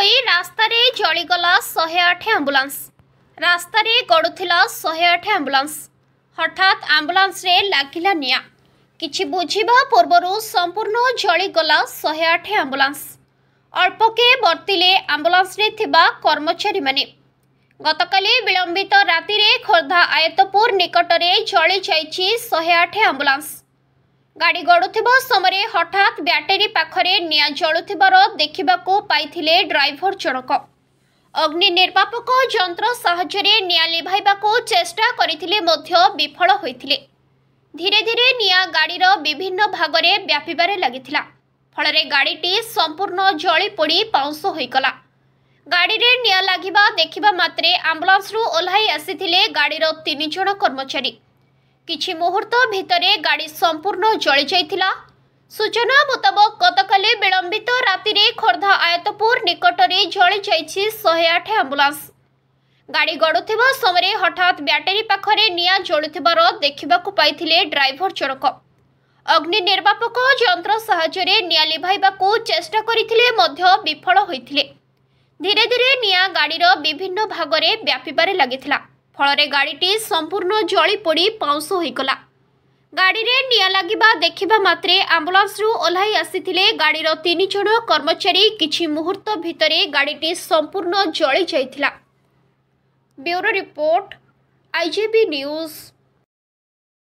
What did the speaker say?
होई रास्तारे जलीगला 108 ambulance. रास्तारे गड़ुथिला 108 ambulance. हठात ambulance रे लागिला निया। किछि बुझिबा पूर्वरु संपूर्ण जलीगला 108 आंबुलांस। अल्पके बर्तिले आंबुलांस रे थिबा कर्मचारी माने। गतकाली विलंबित राति रे खोर्धा आयतपुर निकटरे जली जाइछि 108 आंबुलांस। गाड़ी गड़ुथिबा समय हठात ब्याटेरी पाखरे निया जलुथिबार देखिबाकू पाइथिले ड्राइवर जनक। अग्नि निर्वापक यंत्र साहाय्य निया लिभाइबाकू चेष्टा करिथिले मध्य विफल होइथिले। धीरे धीरे निया गाड़ीर विभिन्न भागरे व्यापिबारे लागिथिला। फलरे गाड़ीटी संपूर्ण जली पोड़ी पाउंस होइगला। गाड़ी रे निया लागिबा देखिबा मात्रे आंबुलांस रु ओल्हाई आसिथिले गाड़ीर 3 जण कर्मचारी। किछि मुहूर्त भितरे गाड़ी संपूर्ण जली जाइथिला। सूचना मुताबक गतकाली विलंबित राति रे खोर्धा आयतपुर निकटरे जली जाइछि 108 आंबुलांस। गाड़ी गड़ुथिबा समय हठात ब्याटेरी पाखरे निया जलुथिबार देखिबाकू पाइथिले ड्राइवर जनक। अग्नि निर्वापक यंत्र साहाय्य निया लिभाइबाकू चेष्टा करिथिले मध्य विफल होइथिले। धीरे धीरे निया गाड़ीर विभिन्न भागरे व्यापिबारे लागिथिला। फलरे गाड़ीटी संपूर्ण जली पोड़ी पाउंस होइगला। गाड़ी रे निया लागिबा देखिबा मात्रे आंबुलांस रु ओल्हाई आसिथिले गाड़ीर 3 जण कर्मचारी। किछि मुहूर्त भितरे गाड़ीटी संपूर्ण जली जाइथिला। Bureau report, IJB news.